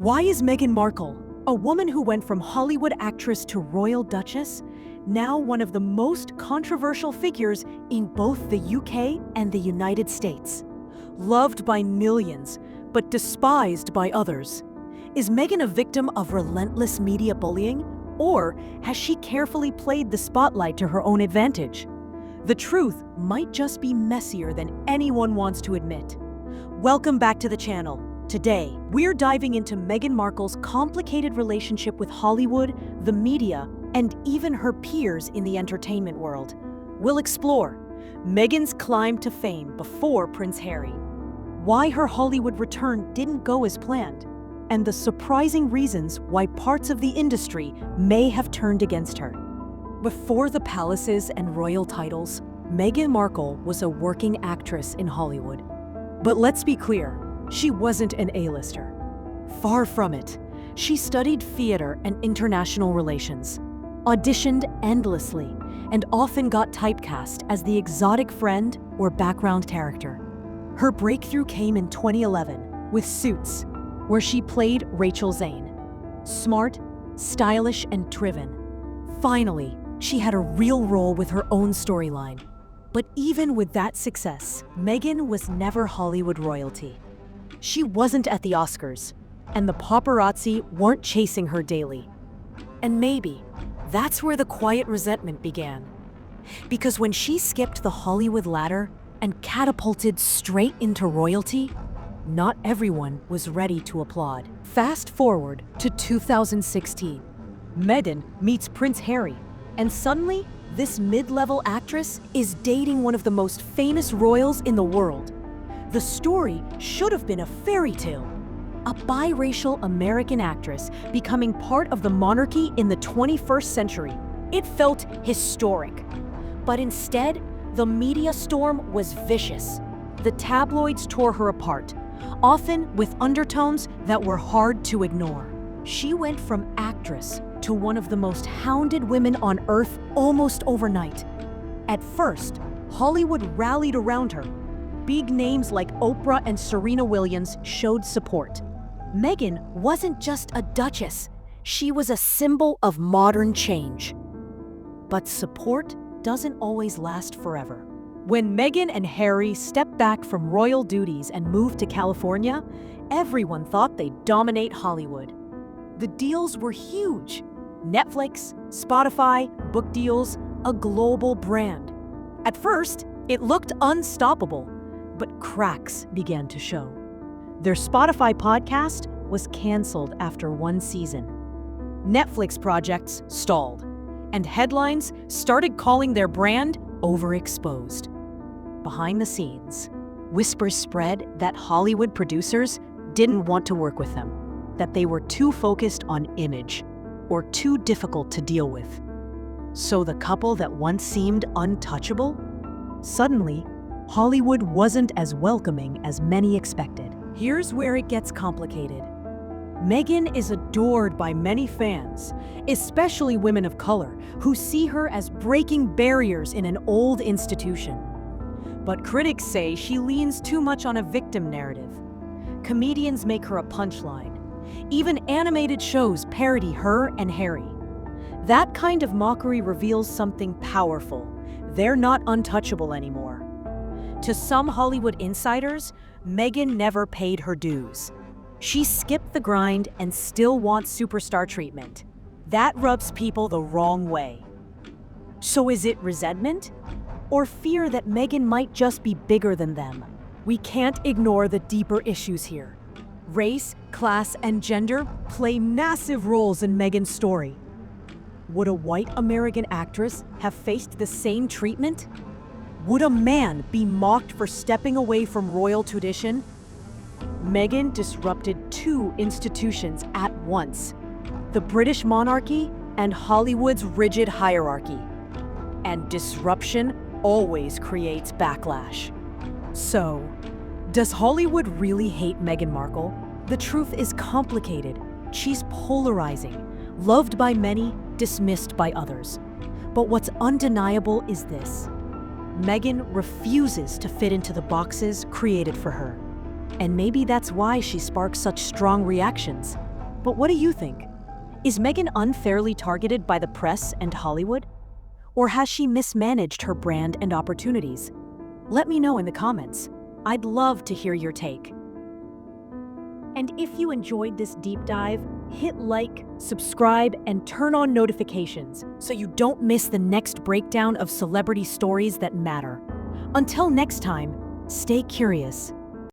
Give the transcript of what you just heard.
Why is Meghan Markle, a woman who went from Hollywood actress to royal duchess, now one of the most controversial figures in both the UK and the United States? Loved by millions, but despised by others. Is Meghan a victim of relentless media bullying, or has she carefully played the spotlight to her own advantage? The truth might just be messier than anyone wants to admit. Welcome back to the channel. Today, we're diving into Meghan Markle's complicated relationship with Hollywood, the media, and even her peers in the entertainment world. We'll explore Meghan's climb to fame before Prince Harry, why her Hollywood return didn't go as planned, and the surprising reasons why parts of the industry may have turned against her. Before the palaces and royal titles, Meghan Markle was a working actress in Hollywood. But let's be clear, she wasn't an A-lister. Far from it. She studied theater and international relations, auditioned endlessly, and often got typecast as the exotic friend or background character. Her breakthrough came in 2011 with Suits, where she played Rachel Zane. Smart, stylish, and driven. Finally, she had a real role with her own storyline. But even with that success, Meghan was never Hollywood royalty. She wasn't at the Oscars, and the paparazzi weren't chasing her daily. And maybe that's where the quiet resentment began. Because when she skipped the Hollywood ladder and catapulted straight into royalty, not everyone was ready to applaud. Fast forward to 2016. Meghan meets Prince Harry, and suddenly, this mid-level actress is dating one of the most famous royals in the world. The story should have been a fairy tale. A biracial American actress becoming part of the monarchy in the 21st century. It felt historic. But instead, the media storm was vicious. The tabloids tore her apart, often with undertones that were hard to ignore. She went from actress to one of the most hounded women on earth almost overnight. At first, Hollywood rallied around her. Big names like Oprah and Serena Williams showed support. Meghan wasn't just a duchess, she was a symbol of modern change. But support doesn't always last forever. When Meghan and Harry stepped back from royal duties and moved to California, everyone thought they'd dominate Hollywood. The deals were huge. Netflix, Spotify, book deals, a global brand. At first, it looked unstoppable, but cracks began to show. Their Spotify podcast was canceled after one season. Netflix projects stalled, and headlines started calling their brand overexposed. Behind the scenes, whispers spread that Hollywood producers didn't want to work with them, that they were too focused on image or too difficult to deal with. So the couple that once seemed untouchable, suddenly, Hollywood wasn't as welcoming as many expected. Here's where it gets complicated. Meghan is adored by many fans, especially women of color, who see her as breaking barriers in an old institution. But critics say she leans too much on a victim narrative. Comedians make her a punchline. Even animated shows parody her and Harry. That kind of mockery reveals something powerful. They're not untouchable anymore. To some Hollywood insiders, Meghan never paid her dues. She skipped the grind and still wants superstar treatment. That rubs people the wrong way. So is it resentment? Or fear that Meghan might just be bigger than them? We can't ignore the deeper issues here. Race, class, and gender play massive roles in Meghan's story. Would a white American actress have faced the same treatment? Would a man be mocked for stepping away from royal tradition? Meghan disrupted two institutions at once: the British monarchy and Hollywood's rigid hierarchy. And disruption always creates backlash. So, does Hollywood really hate Meghan Markle? The truth is complicated. She's polarizing, loved by many, dismissed by others. But what's undeniable is this: Meghan refuses to fit into the boxes created for her. And maybe that's why she sparks such strong reactions. But what do you think? Is Meghan unfairly targeted by the press and Hollywood? Or has she mismanaged her brand and opportunities? Let me know in the comments. I'd love to hear your take. And if you enjoyed this deep dive, hit like, subscribe, and turn on notifications so you don't miss the next breakdown of celebrity stories that matter. Until next time, stay curious.